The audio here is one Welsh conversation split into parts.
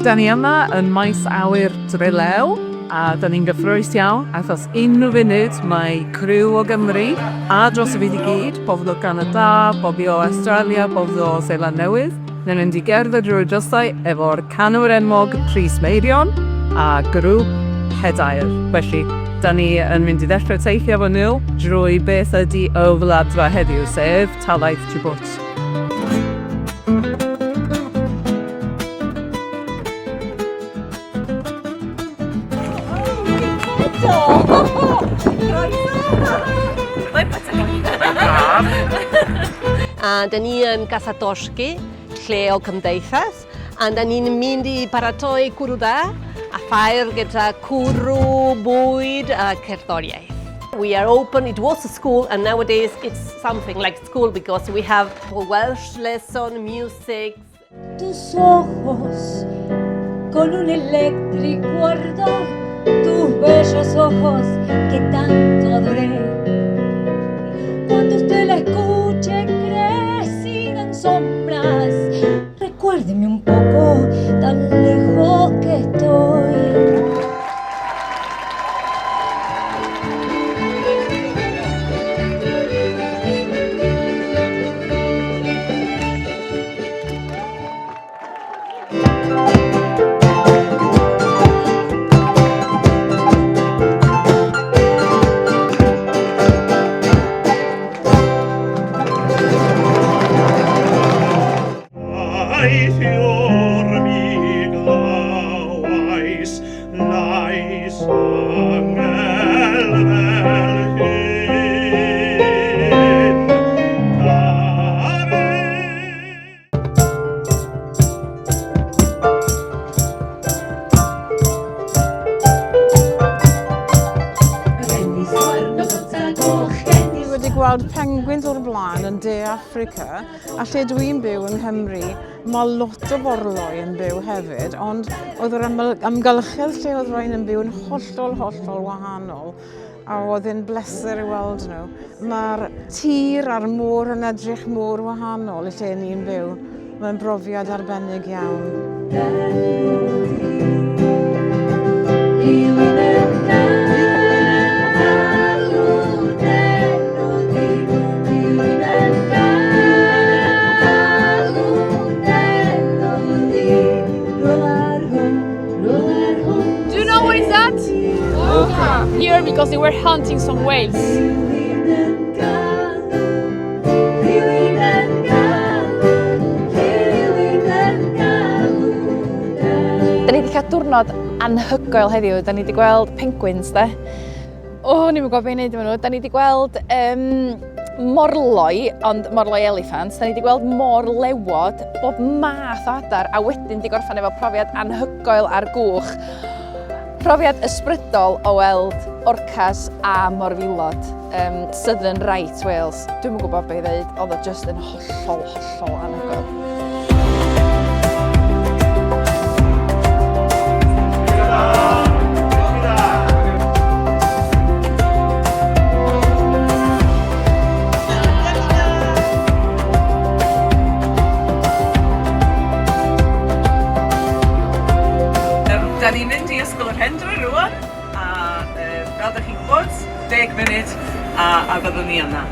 Da ni yma yn maes awyr Drelew, a da ni'n gyffrous iawn, achos unrhyw funud mae criw o Gymru a dros y byd i gyd, bobl o Canada, bobl o Australia, bobl o Seland Newydd, yn mynd i gerdded drwy'r drysau efo'r canwr enwog Rhys Meirion a grŵp Pedair. Felly, da ni yn mynd i ddechrau teithio efo nhw drwy beth ydy Y Wladfa heddiw, sef Taith Djibwt. A da ni yn Gasadosgi, lle o cymdeithas, a da ni'n mynd i paratoi cwrw da, a ffair gyda cwrw, bwyd a cerddoriaeth. We are open, it was a school, and nowadays it's something like school because we have Welsh lesson, music. Tus ojos con un eléctrico ardor, tus bellos ojos que tanto adoré. Cuando usted la escuche crecida en sombras, recuérdeme un poco tan lejos que estoy. Gweld penguins o'r blaen yn De Affrica, a lle dwi'n byw yng Nghymru, mae lot o forloi yn byw hefyd, ond oedd yr amgylchedd lle oedd rhain yn byw yn hollol wahanol, a oedd yn bleser i weld nhw. Mae'r tir a'r môr yn edrych môr wahanol i lle ni'n byw. Mae'n brofiad arbennig iawn. Here because they were hunting some whales. Da ni wedi cael diwrnod anhygoel heddiw. Da ni wedi gweld penguins, de. O, ni'n gwybod beth i wneud efo nhw. Da ni wedi gweld morloi, ond morloi eliffants. Da ni wedi gweld morlewod, bob math o adar, a wedyn wedi gorffan efo profiad anhygoel ar gwch. Profiad ysbrydol o weld orcas a morfilod, Southern Right Wales. Dwi'm yn gwybod beth i ddeud, oedd o just yn hollol anhygoel. Da ni'n mynd i ysgol yr Hendra rwan, a fel da chi'n gwybod, 10 munud a byddwn ni yna.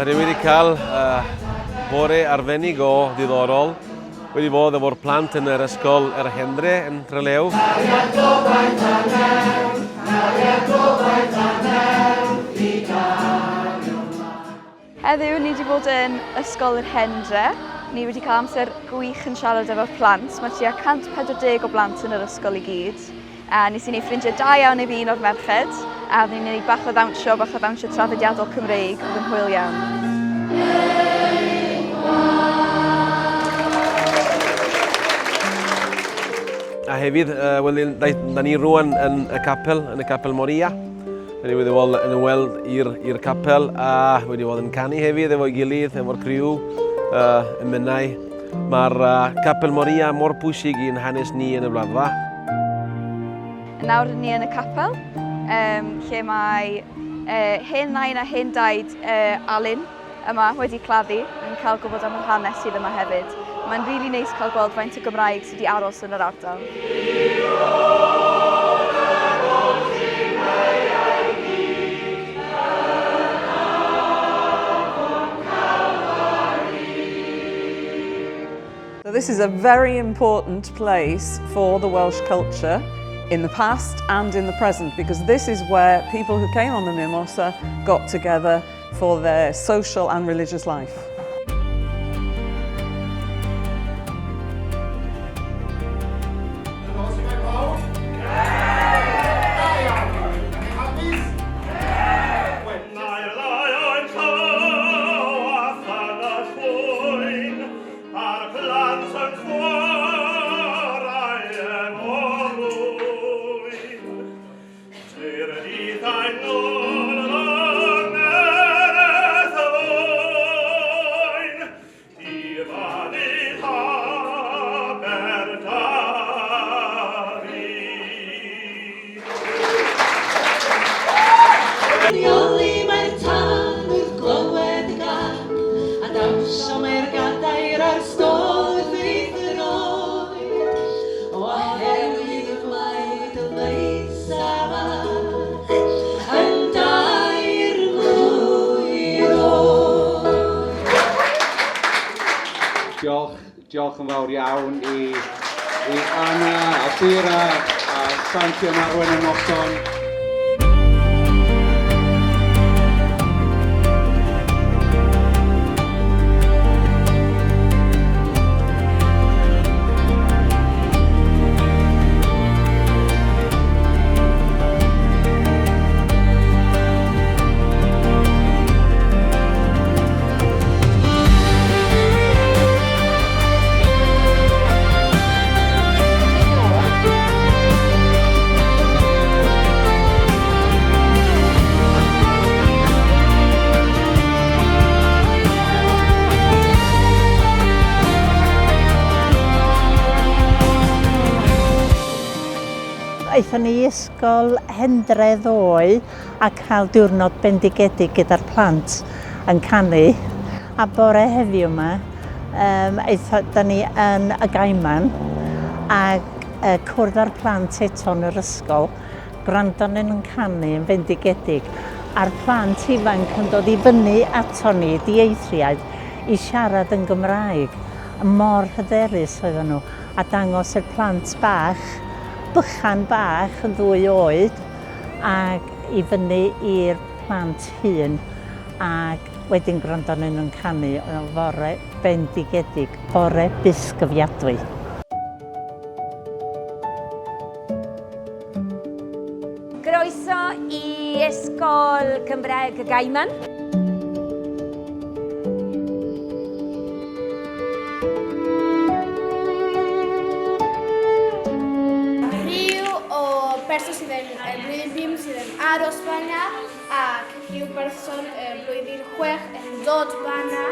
Da ni wedi cael bore arbennig o ddiddorol. Wedi bod efo'r plant yn yr ysgol yr Hendre yn Drelew. Heddiw ni wedi bod yn ysgol yr Hendre. Ni wedi cael amser gwych yn siarad efo'r plant. Mae tua 140 o blant yn yr ysgol i gyd. A nes i ni ffrindiau da iawn i fi un o'r merched. A ni'n gwneud bach o ddawnsio traddodiadol Cymreig oedd yn hwyl iawn. A hefyd, da ni rwan yn y capel Moria. Da ni wedi bod yn ymweld i'r capel a wedi bod yn canu hefyd efo'i gilydd, efo'r criw, y minnau. Mae'r capel Moria mor bwysig i'n hanes ni yn y wladfa. Nawr ni yn y capel, lle mae hen nain a hen daid Alun yma wedi claddu yn cael gwybod am yr hanes sydd yma hefyd. Mae'n rili neis cael gweld faint o Gymraeg sydd wedi aros yn yr ardal. This is a very important place for the Welsh culture in the past and in the present, because this is where people who came on the Mimosa got together for their social and religious life. Diolch yn fawr iawn i Anna, a Thira, a Santi yma rwan yn noson. Aethon ni ysgol Hendredd Oe a cael diwrnod bendigedig gyda'r plant yn canu. A bore heddiw yma, da ni yn y Gaiman a cwrdd â'r plant eto yn yr ysgol, gwrando nhw'n canu yn bendigedig. A'r plant ifanc yn dod i fyny ato ni, dieithriaid, i siarad yn Gymraeg. Mor hyderus oedden nhw, a dangos y plant bach, bychan bach yn 2 oed, ac i fyny i'r plant hŷn, ac wedyn gwrando nhw'n canu yn fore bendigedig, fore Bythgofiadwy. Groeso i Ysgol Cymraeg Y Gaiman. Person sydd yn blwyddyn 5 sydd yn aros fanna ac rhyw person blwyddyn 6 yn dod fanna.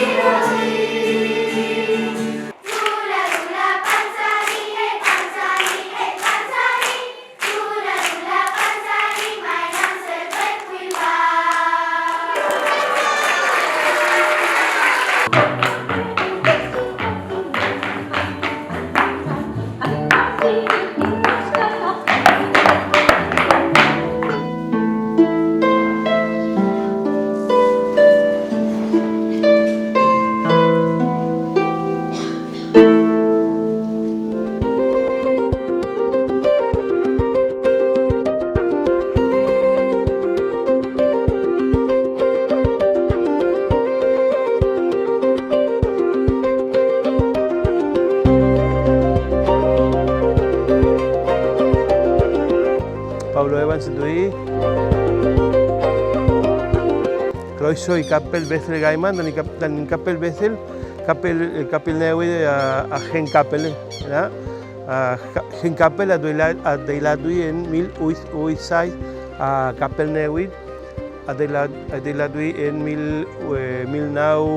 Ysbryd croeso i capel Ysbryd y Gaiman, da ni'n capel Bethel, capel newydd a chen capel. Chen capel adeiladwy yn 1887 a capel newydd adeiladwy yn 1913.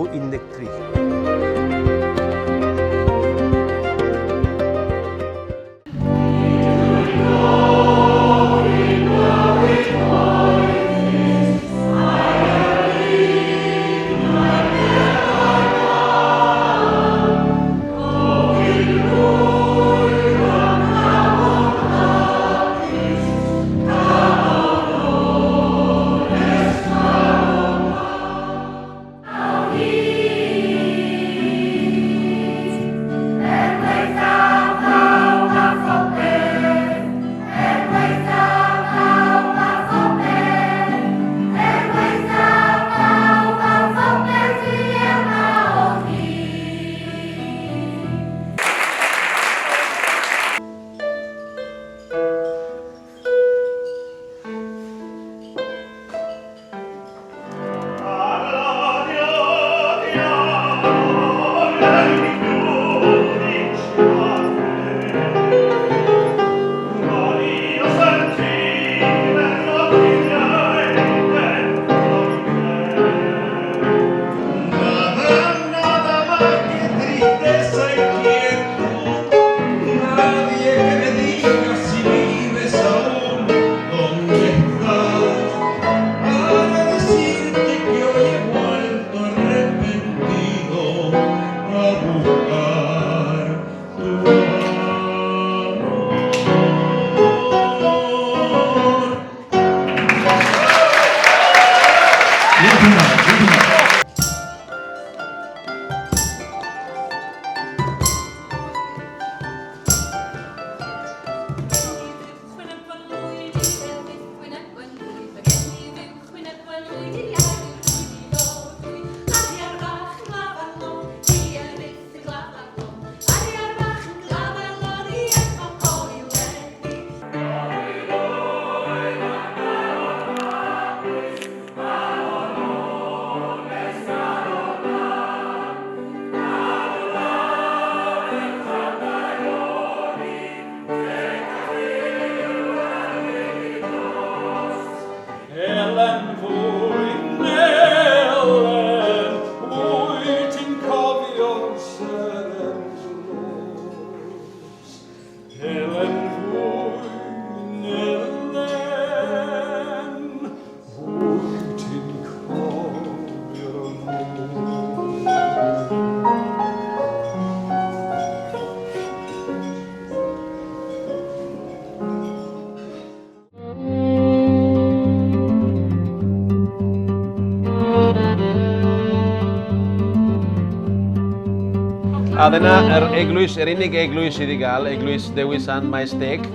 A dyna yr unig eglwys sydd i gael, eglwys Dewi San Maes Teg.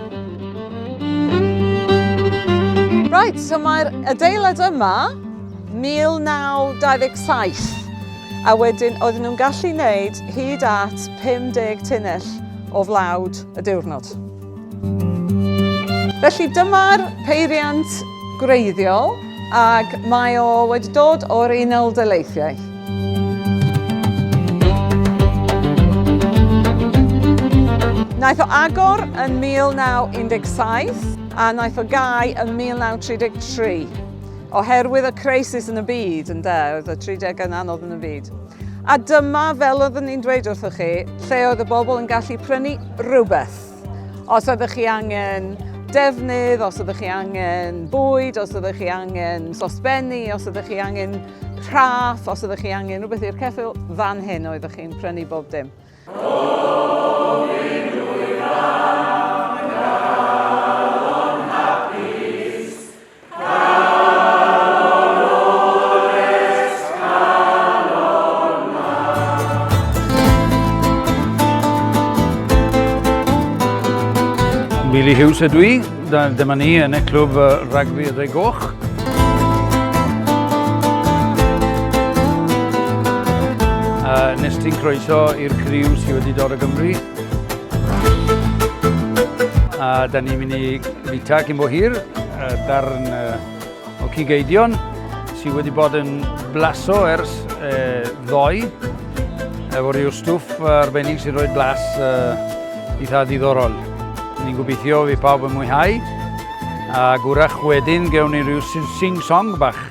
Right, so mae'r adeilad yma 1927 a wedyn oedden nhw'n gallu wneud hyd at 50 tunnell o flawd y diwrnod. Felly dyma'r peiriant gwreiddiol ac mae o wedi dod o'r Unol Daleithiau. Naeth o agor yn 1917 a naeth o gau yn 1933 oherwydd y crisis yn y byd, ynde, oedd y 30 yn anodd yn y byd. A dyma, fel oeddwn ni'n dweud wrthoch chi, lle oedd y bobl yn gallu prynu rhywbeth. Os oeddech chi angen defnydd, os oeddech chi angen bwyd, os oeddech chi angen sosbennu, os oeddech chi angen raff, os oeddech chi angen rhywbeth i'r ceffyl, fan hyn oeddech chi'n prynu bob dim. Bili Hughes ydw I, dyma ni yn y clwb ragbi y goch. Nes ti'n croeso i'r criw sydd wedi dod o Gymru. Da ni'n mynd i bita cyn bo hir, darn o cigeidion sydd wedi bod yn blaso ers ddoe, efo rhyw stwff arbennig sy'n rhoi blas eitha diddorol. Ni'n gobeithio fi pawb yn mwynhau, a gwrach wedyn gewn ni rhyw sing-song bach.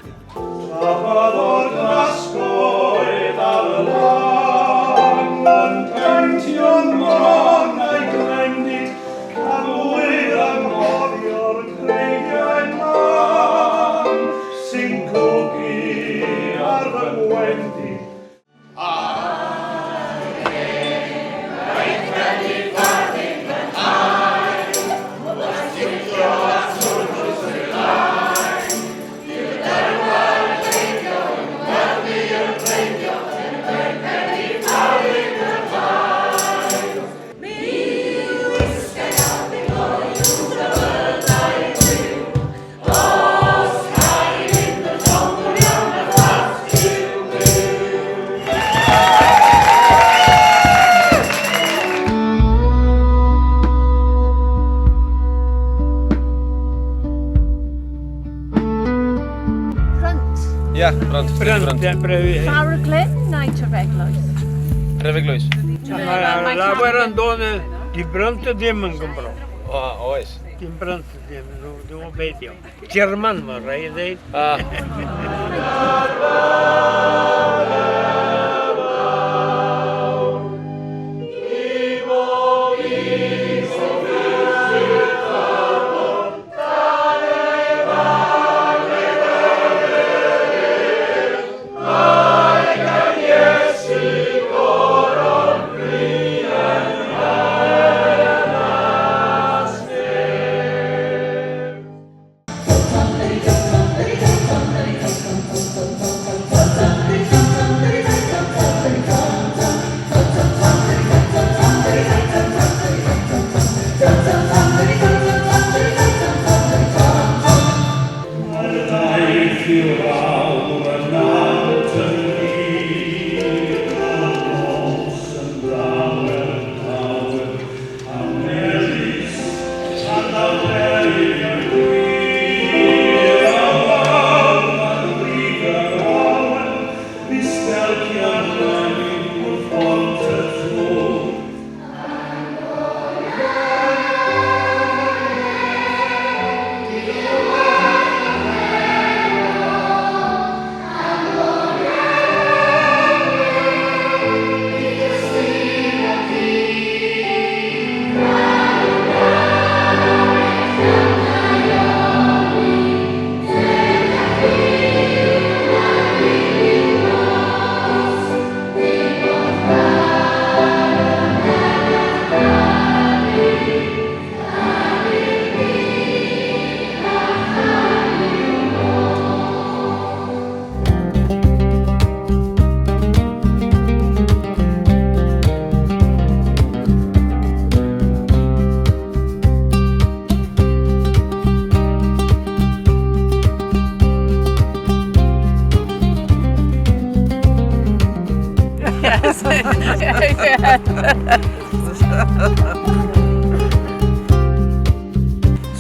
Ia, brant. Fawr y glyn neu trefeglwys? Trefeglwys. Mae'r lawer yn dod di brant y ddim yn Gymro. O, oes. Dim brant y ddim, dwi'n obeidio. German mae'n rhaid i ddeud.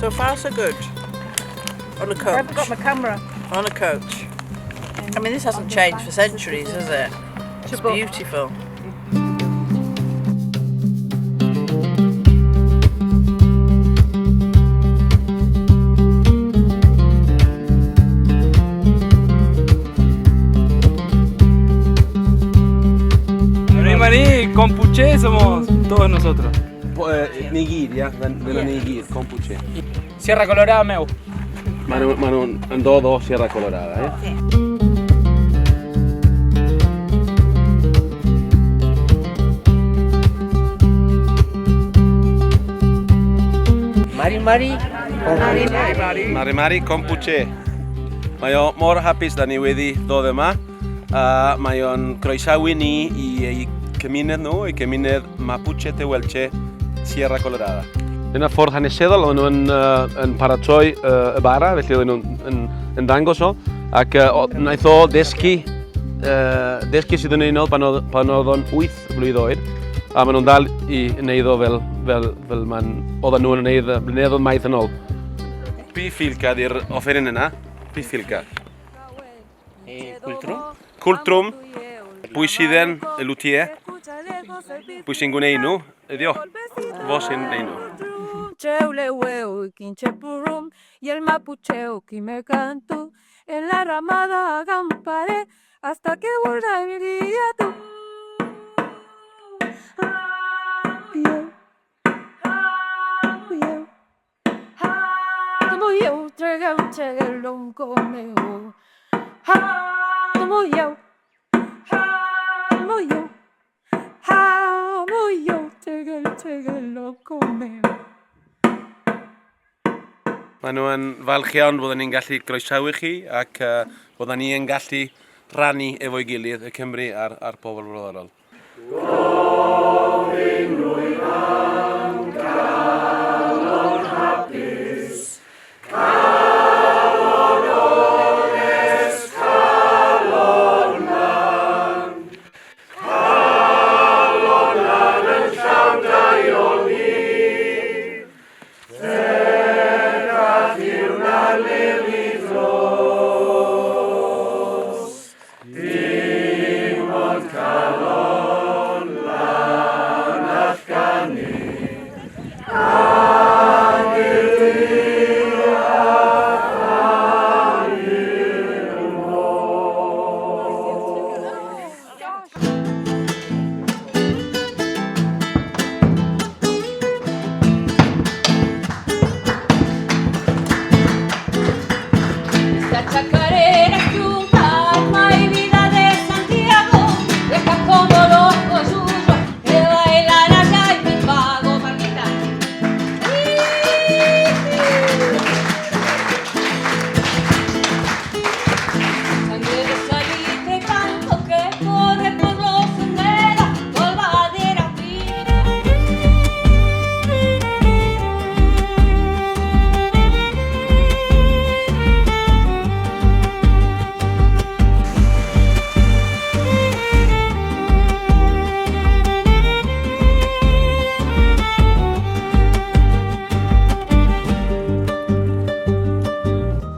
So far so good. On a coach. I've got my camera. On a coach. I mean, this hasn't changed for centuries, has it? It's beautiful. Marí, compuche somos todos nosotros. Ni gyd, ia, dyna ni gyd, compuche. Sierra Colorada meu. Maen nhw'n yn dod o Sierra Colorada, ia? Mari, compuche. Mae o mor hapus da ni wedi dod yma. Mae o'n croesawu ni i ei cymuned nhw, ei cymuned Mapuche te Welche, Sierra Colorada. Dyna ffordd hanesyddol, o'n nhw'n paratoi y bara, felly o'n nhw'n dangos o. Ac wnaeth o ddysgu sydd yn unol pan oedd o'n 8 blwydd oed. A maen nhw'n dal i wneud o fel oedden nhw'n wneud blynyddoedd maith yn ôl. Bythgofiadwy di'r offeryn yna, Bythgofiadwy. Cwltrwm, pwy sydd yn y lwtiau, pwy sy'n gwneud nhw, ydi o, fo sy'n gwneud nhw. Y el mapucheo que me canto en la ramada acamparé hasta que volvería tú. Como yo traiga el lonco meo. Como yo traiga el lonco meo. Maen nhw yn falch iawn bod ni'n gallu groesawu chi ac bod ni'n gallu rhannu efo'i gilydd y Cymru a'r pobl brodorol. Gofyn rwy am galon hapus, calon onest, calon lan yn llawn daioli.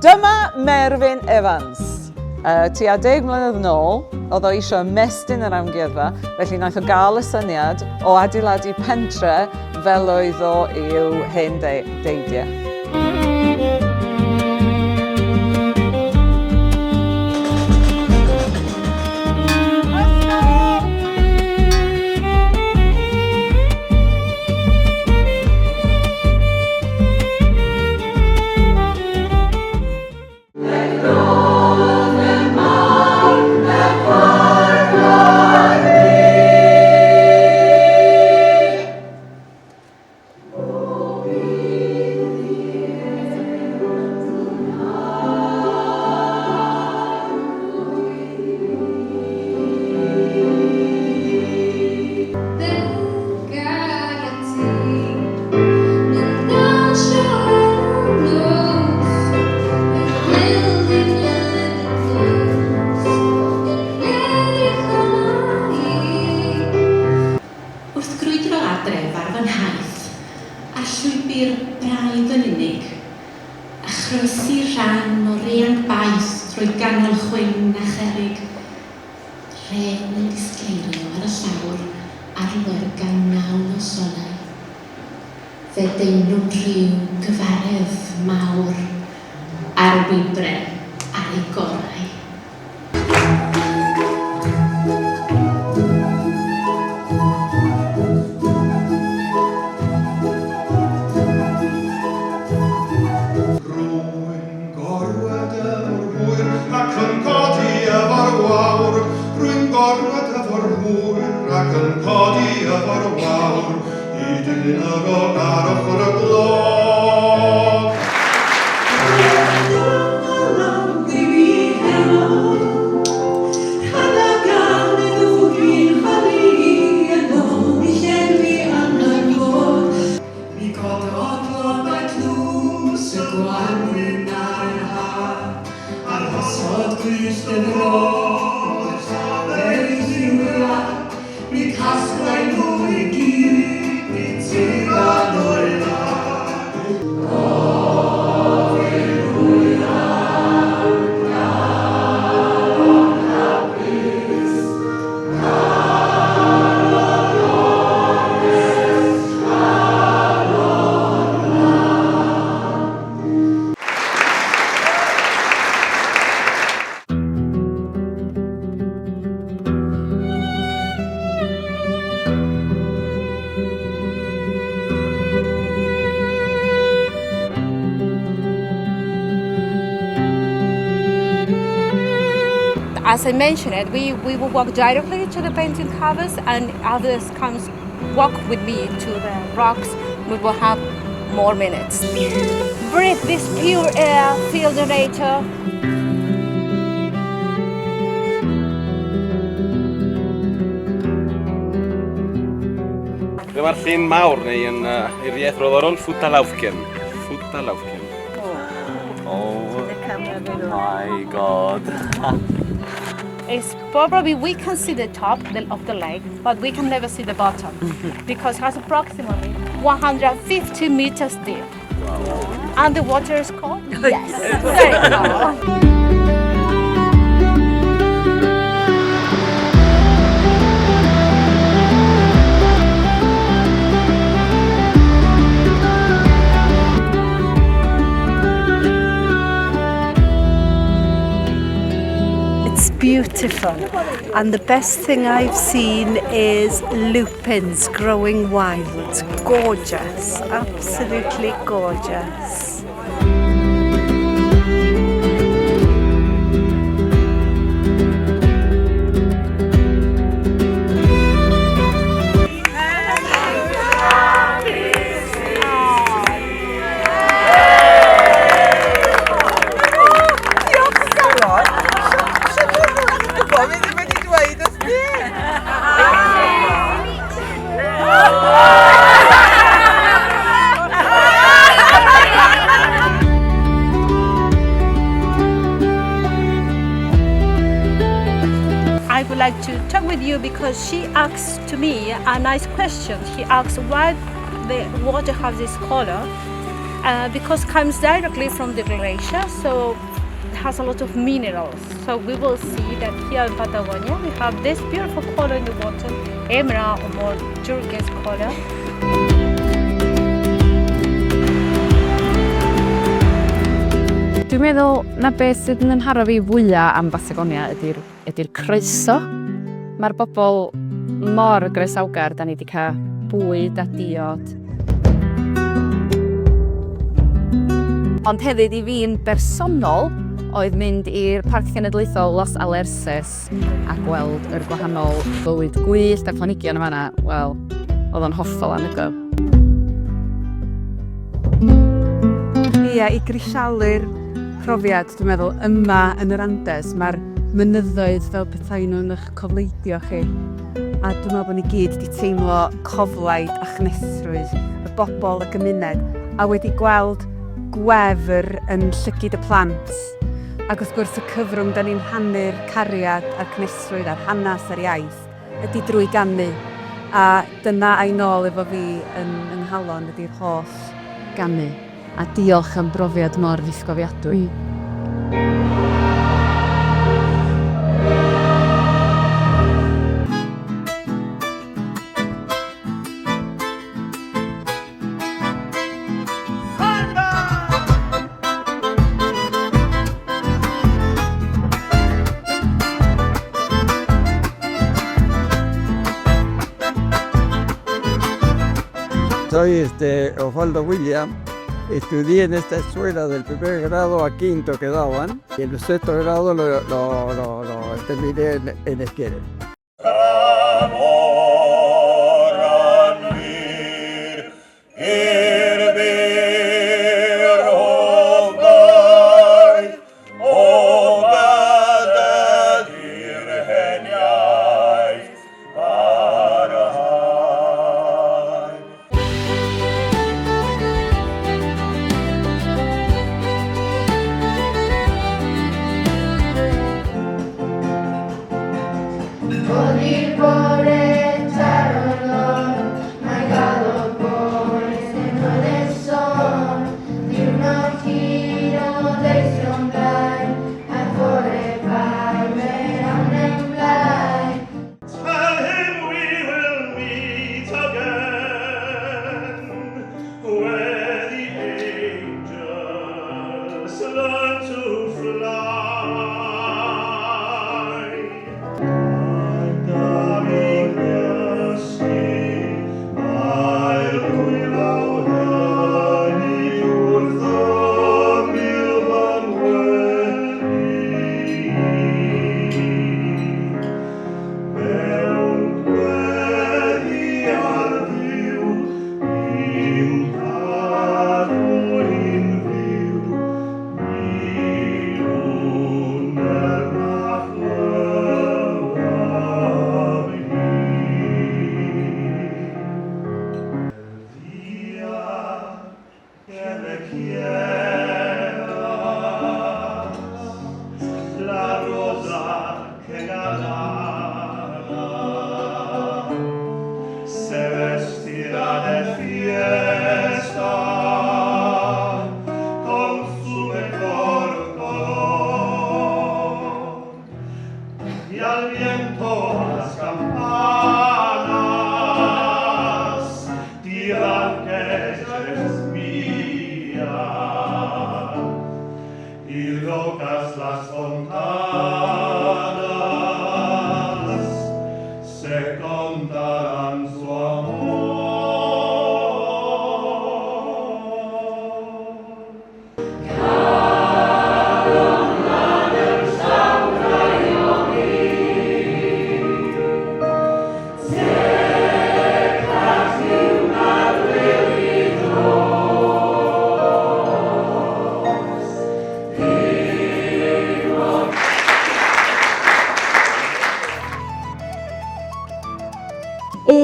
Dyma Meirion Evans. Tua 10 mlynedd yn ôl, oedd o eisiau ymestyn yr amgueddfa, felly wnaeth o gael y syniad o adeiladu pentre fel oedd o i'w hen deidiau. Fe deunwn rhyw gyfaredd mawr ar wybre ar ei gorau. as I mentioned, we will walk directly to the painting canvas, and others comes walk with me to the rocks. We will have more minutes. Breathe this pure air, feel the nature. Dyma'r llun mawr, neu yn iriaeth rodorol, Ffwta Lawfcyn. Ffwta Lawfcyn. Oh my god. It's probably we can see the top of the lake, but we can never see the bottom because it's approximately 150 meters deep. Wow. And the water is cold? Yes. Very cold. Beautiful, and the best thing I've seen is lupins growing wild. Gorgeous, absolutely gorgeous. I would like to talk with you because she asked to me a nice question. She asked why the water has this color, because it comes directly from the glacier, so it has a lot of minerals. So we will see that here in Patagonia we have this beautiful color in the water, emerald or more turquoise color. Dwi'n meddwl na beth sydd yn nharo fi fwyaf am Patagonia ydy'r croeso. Mae'r bobl mor groesawgar, da ni wedi cael bwyd a diod. Ond hefyd i fi'n bersonol oedd mynd i'r Parc Cenedlaethol Los Alerces a gweld yr gwahanol bywyd gwyllt a planhigion yma yna. Wel, oedd o'n hollol anhygoel. Ia, i grisialu'r profiad, dwi'n meddwl, yma yn yr Andes, mae'r mynyddoedd fel petai nhw'n eich cofleidio chi. A dwi'n meddwl bod ni gyd wedi teimlo coflaid a chnesrwydd y bobl y gymuned, a wedi gweld gwefr yn llygyd y plant. Ac wrth gwrs y cyfrwng da ni'n rhannu'r cariad a'r cnesrwydd a'r hanes a'r iaith ydy drwy ganu. A dyna a'i nôl efo fi yn nghalon ydy'r holl ganu. A diolch am brofiad mor Bythgofiadwy. Soy Osvaldo William, estudié en esta escuela del primer grado a quinto que daban y el sexto grado lo terminé en Esquere. Coming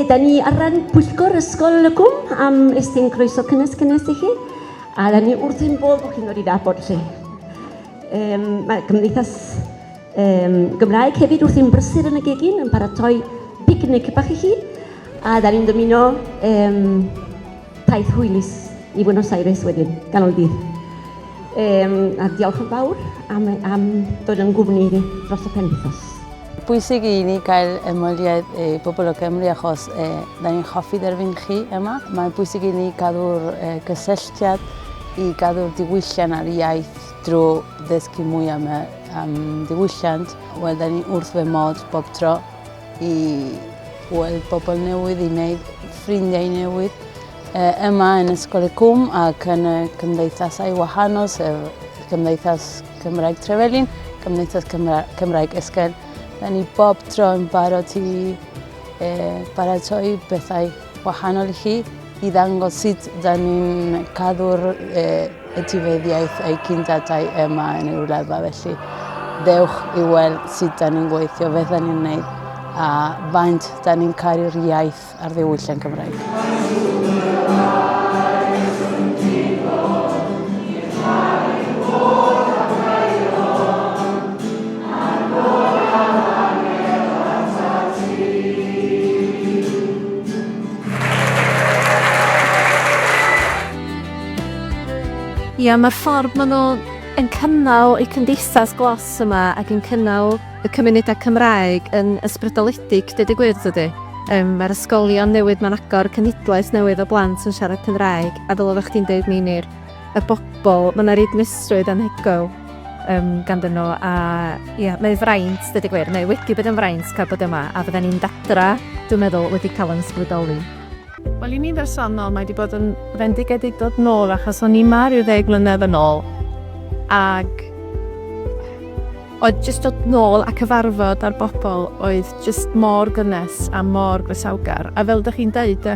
Da ni ar ran pwyllgor ysgol y gwm am estyn croeso cynnes i chi, a da ni wrth ein bodd bod chi'n dod i ddabod lle. Mae Gymdeithas Gymraeg hefyd wrth ein brysur yn y gegin yn paratoi picnic bach i chi, a da ni'n dymuno taith hwylus i Buenos Aires wedyn, ganol dydd. A diolch yn fawr am dod yn gwmni dros y penwythnos. Bwysig i ni gael ymweliad bobl o Gymru achos da ni'n hoffi derbyn chi yma. Mae'n bwysig i ni gadw'r gysylltiad i gadw'r diwylliant ar iaith drwy ddysgu mwy am diwylliant. Wel, da ni wrth fy mod bob tro i weld bobl newydd, i wneud ffrindiau newydd yma yn Ysgol y Gwm ac yn y cymdeithasau wahanol, sef Cymdeithas Cymraeg Trefelin, Cymdeithas Cymraeg Ysgol. Da ni bob tro yn barod i baratoi bethau wahanol i chi i ddangos sut da ni'n cadw'r etifeddiaeth a'i cyndatau yma yn y wladfa. Felly dewch i weld sut da ni'n gweithio, beth da ni'n gwneud a faint da ni'n caru'r iaith a'r ddiwylliant Cymraeg. Ia, mae'r ffordd maen nhw yn cynnal eu cymdeithas glos yma ac yn cynnal y cymunedau Cymraeg yn ysbrydoledig, dweud y gwir dydy. Mae'r ysgolion newydd mae'n agor cenhedlaeth newydd o blant yn siarad Cymraeg, a fel oeddech chdi'n dweud Meinir, y bobl, mae yna rydmistrwydd anhygoel ganddyn nhw, a ia, mae fraint, dweud y gwir, mae wedi bod yn fraint cael bod yma, a fydden ni'n dadra, dwi'n meddwl, wedi cael yn ysbrydoli. Wel, i ni bersonol, mae wedi bod yn fendigedig dod nôl achos o'n i ma rhyw 10 mlynedd yn ôl. Ac oedd jyst dod nôl a cyfarfod â'r bobl oedd jyst mor gynnes a mor gresawgar. A fel ydych chi'n deud,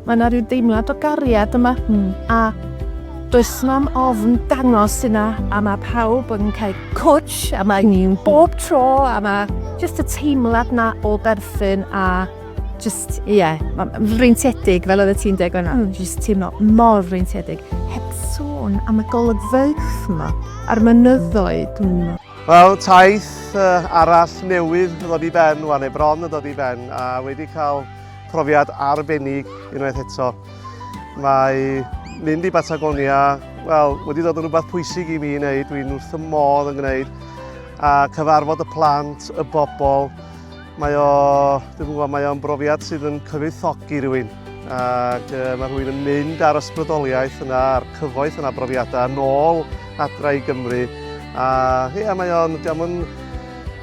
mae yna rhyw deimlad o gariad yma. A does na'm ofn dangos yna, a mae pawb yn cael coach, a mae ni'n bob tro, a mae jyst y teimlad na o berthyn a just, freintiedig, fel oedd y ti'n deg yna. Just teimlo mor freintiedig. Heb sôn am y golygfeydd yma, a'r mynyddoedd. Wel, taith arall newydd ddod i ben, neu bron yn dod i ben, a wedi cael profiad arbennig unwaith eto. Mae mynd i Patagonia, wel, wedi dod yn rhywbeth pwysig i mi i wneud, dwi'n wrth y modd yn gwneud, a cyfarfod y plant, y bobl. Mae o'n brofiad sydd yn cyfoethogi rhywun. Ac mae rhywun yn mynd ar ysbrydoliaeth yna, ar cyfoeth yna brofiadau, nôl adra i Gymru. A mae o'n, diolch yn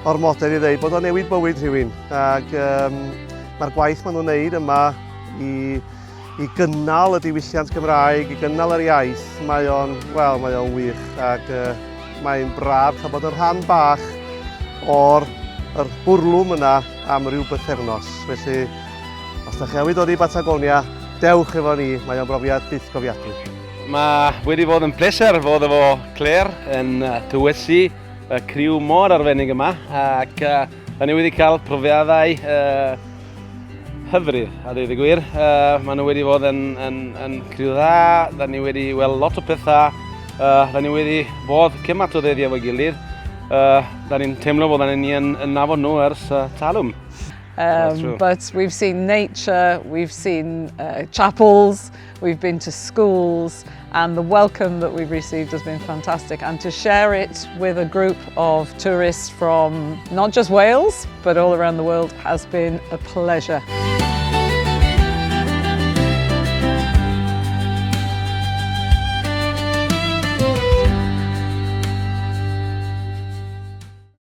ormodedd i ddeud bod o'n newid bywyd rhywun. Ac mae'r gwaith maen nhw'n wneud yma i gynnal y diwylliant Gymraeg, i gynnal yr iaith, mae o'n wych. Ac mae'n braf cael bod yn rhan bach o'r bwrlwm yna am ryw bythefnos. Felly, os ydych chi wedi dod i Patagonia, dewch efo ni, mae o'n brofiad bythgofiadwy. Mae wedi bod yn pleser fod efo Claire yn dywesu y criw mor arbennig yma, ac da ni wedi cael profiadau hyfryd, a dweud y gwir. Maen nhw wedi bod yn criw dda, da ni wedi weld lot o pethau, da ni wedi bod cymaint o ddeddi efo'i gilydd. Da ni'n teimlo bod ni yn nabod nhw ers talwm. But we've seen nature, we've seen chapels, we've been to schools, and the welcome that we've received has been fantastic. And to share it with a group of tourists from not just Wales, but all around the world has been a pleasure.